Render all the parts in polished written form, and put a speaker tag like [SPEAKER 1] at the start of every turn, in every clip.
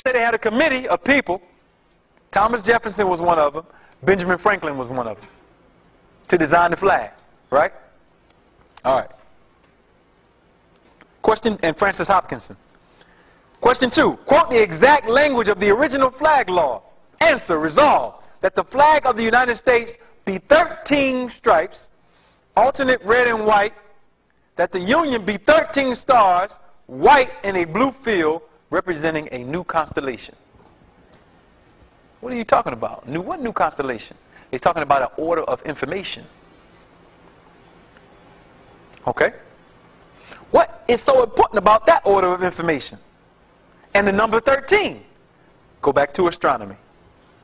[SPEAKER 1] They had a committee of people. Thomas Jefferson was one of them. Benjamin Franklin was one of them. To design the flag, right? All right. Question, and Francis Hopkinson. Question 2. Quote the exact language of the original flag law. Answer, resolve that the flag of the United States be 13 stripes, alternate red and white, that the Union be 13 stars, white in a blue field, representing a new constellation. What are you talking about? What new constellation? He's talking about an order of information. Okay? What is so important about that order of information? And the number 13. Go back to astronomy.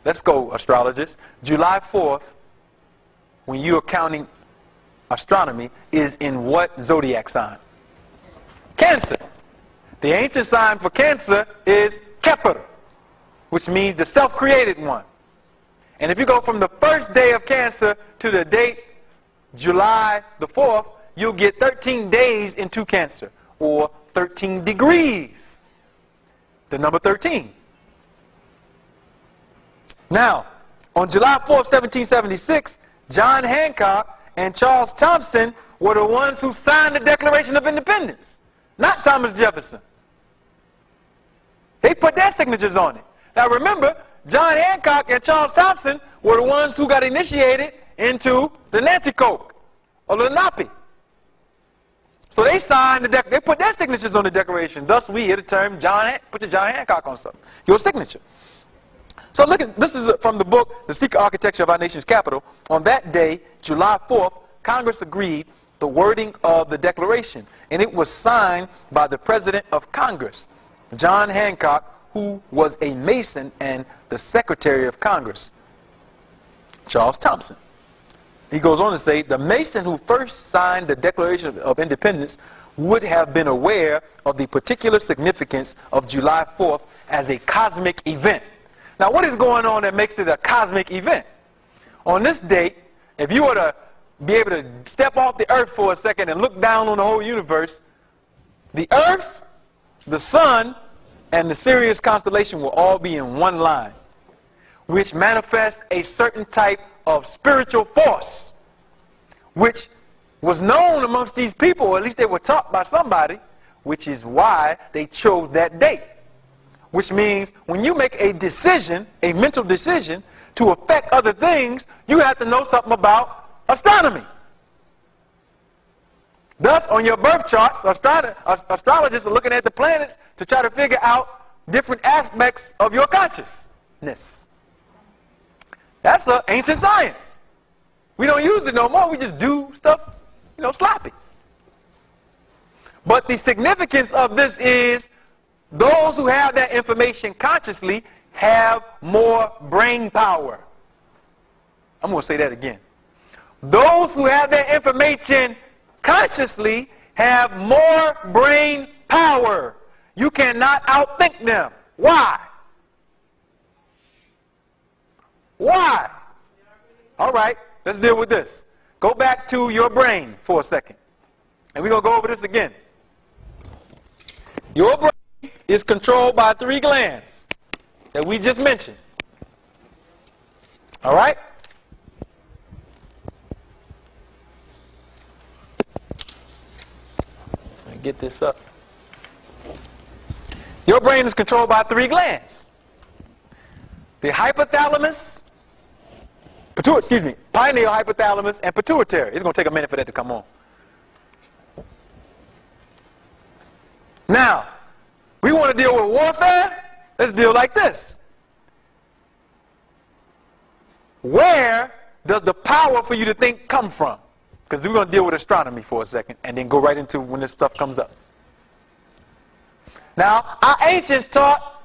[SPEAKER 1] Let's go, astrologers. July 4th, when you're counting astronomy, is in what zodiac sign? Cancer. The ancient sign for Cancer is Kepler, which means the self-created one. And if you go from the first day of Cancer to the date July the 4th, you'll get 13 days into Cancer, or 13 degrees. The number 13. Now, on July 4th, 1776, John Hancock and Charles Thompson were the ones who signed the Declaration of Independence, not Thomas Jefferson. They put their signatures on it. Now remember, John Hancock and Charles Thompson were the ones who got initiated into the Nanticoke, or Lenape. So they signed they put their signatures on the Declaration. Thus we hear the term put your John Hancock on something. Your signature. So look at, this is from the book, The Secret Architecture of Our Nation's Capital. On that day, July 4th, Congress agreed the wording of the Declaration. And it was signed by the President of Congress, John Hancock, who was a Mason and the Secretary of Congress, Charles Thompson. He goes on to say, the Mason who first signed the Declaration of Independence would have been aware of the particular significance of July 4th as a cosmic event. Now, what is going on that makes it a cosmic event? On this date, if you were to be able to step off the earth for a second and look down on the whole universe, the earth, the sun, and the Sirius constellation will all be in one line, which manifests a certain type of spiritual force, which was known amongst these people, or at least they were taught by somebody, which is why they chose that date. Which means when you make a decision, a mental decision, to affect other things, you have to know something about astronomy. Thus, on your birth charts, astrologists are looking at the planets to try to figure out different aspects of your consciousness. That's an ancient science. We don't use it no more. We just do stuff, sloppy. But the significance of this is those who have that information consciously have more brain power. I'm going to say that again. Those who have that information consciously have more brain power. You cannot outthink them. Why? Why? All right, let's deal with this. Go back to your brain for a second. And we're going to go over this again. Your brain is controlled by 3 glands that we just mentioned. All right? Let me get this up. Your brain is controlled by 3 glands. The hypothalamus, pineal hypothalamus, and pituitary. It's going to take a minute for that to come on. Now, we want to deal with warfare? Let's deal like this. Where does the power for you to think come from? Because we're going to deal with astronomy for a second and then go right into when this stuff comes up. Now, our ancients taught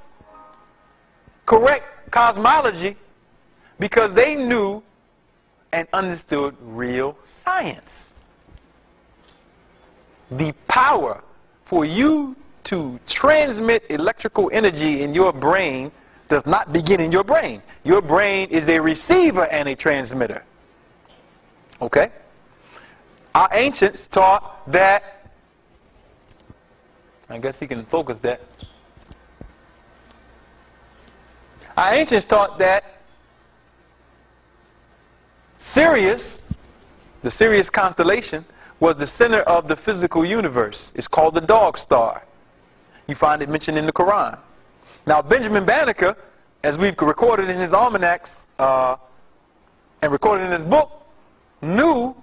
[SPEAKER 1] correct cosmology because they knew and understood real science. The power for you to transmit electrical energy in your brain does not begin in your brain. Your brain is a receiver and a transmitter. Okay? Our ancients taught that, I guess he can focus that. Our ancients taught that Sirius, the Sirius constellation, was the center of the physical universe. It's called the dog star. You find it mentioned in the Quran. Now, Benjamin Banneker, as we've recorded in his almanacs and recorded in his book, knew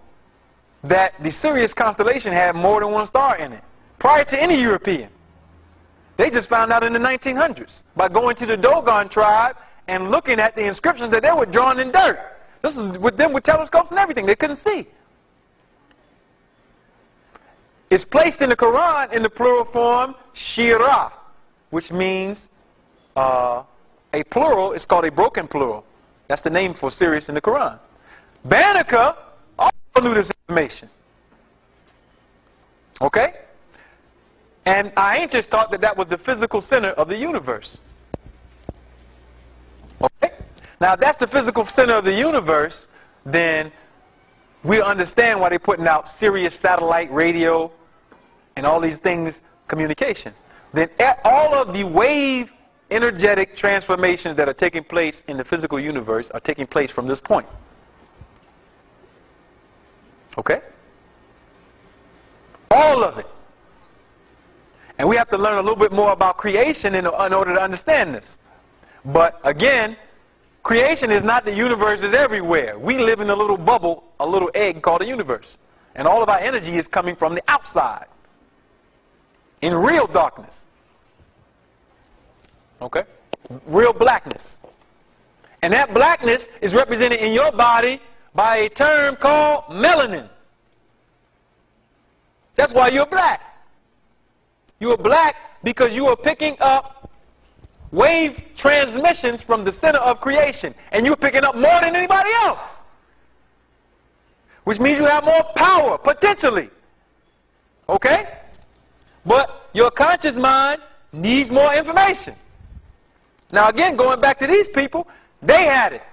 [SPEAKER 1] that the Sirius constellation had more than one star in it, prior to any European. They just found out in the 1900s by going to the Dogon tribe and looking at the inscriptions that they were drawn in dirt. This is with them with telescopes and everything. They couldn't see. It's placed in the Quran in the plural form Shira, which means a plural. It's called a broken plural. That's the name for Sirius in the Quran. Banneker also knew this information. Okay? And our ancients thought that that was the physical center of the universe. Okay? Now, if that's the physical center of the universe, then we understand why they're putting out Sirius satellite radio and all these things, communication. Then all of the wave energetic transformations that are taking place in the physical universe are taking place from this point. Okay? All of it. And we have to learn a little bit more about creation in order to understand this. But again, creation is not the universe is everywhere. We live in a little bubble, a little egg called a universe. And all of our energy is coming from the outside, in real darkness. Okay? Real blackness. And that blackness is represented in your body by a term called melanin. That's why you're black. You are black because you are picking up wave transmissions from the center of creation. And you're picking up more than anybody else. Which means you have more power, potentially. Okay? But your conscious mind needs more information. Now again, going back to these people, they had it.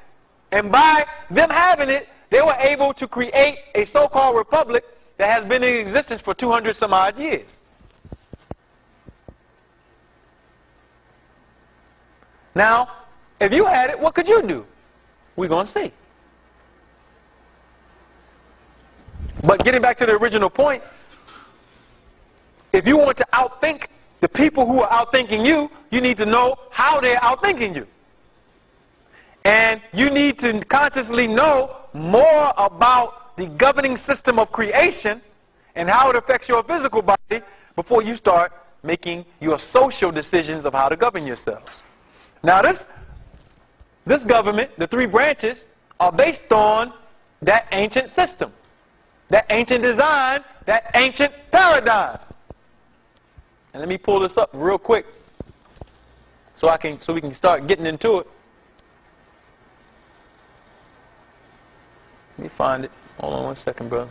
[SPEAKER 1] And by them having it, they were able to create a so-called republic that has been in existence for 200 some odd years. Now, if you had it, what could you do? We're going to see. But getting back to the original point, if you want to outthink the people who are outthinking you, you need to know how they're outthinking you. And you need to consciously know more about the governing system of creation and how it affects your physical body before you start making your social decisions of how to govern yourselves. Now this government, the three branches, are based on that ancient system, that ancient design, that ancient paradigm. And let me pull this up real quick so we can start getting into it. Let me find it. Hold on one second, brother.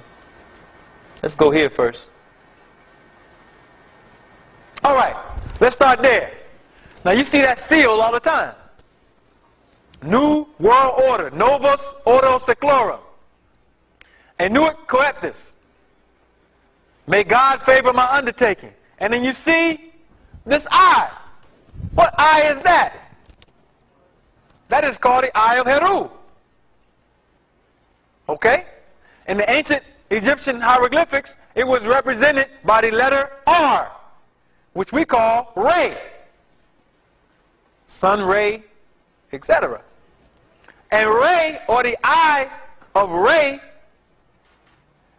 [SPEAKER 1] Let's go here first. All right, let's start there. Now you see that seal all the time. New World Order, Novus Ordo Seclorum. And Nuit Coeptis. May God favor my undertaking. And then you see this eye. What eye is that? That is called the Eye of Heru. Okay? In the ancient Egyptian hieroglyphics, it was represented by the letter R, which we call Re. Sun ray, etc. And Re, or the eye of Re,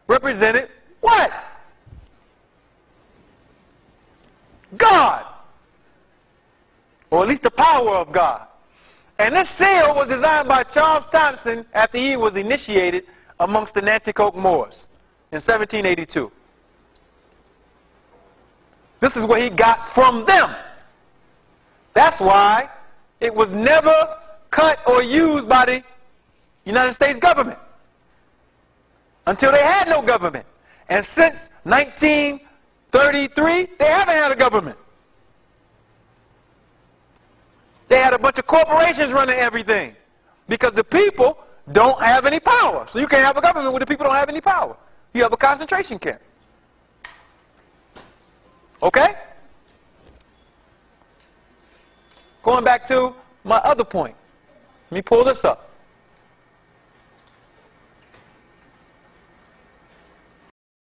[SPEAKER 1] represented what? God. Or at least the power of God. And this seal was designed by Charles Thompson after he was initiated amongst the Nanticoke Moors in 1782. This is what he got from them. That's why it was never cut or used by the United States government until they had no government. And since 1933, they haven't had a government. They had a bunch of corporations running everything because the people don't have any power. So you can't have a government where the people don't have any power. You have a concentration camp. Okay? Going back to my other point. Let me pull this up.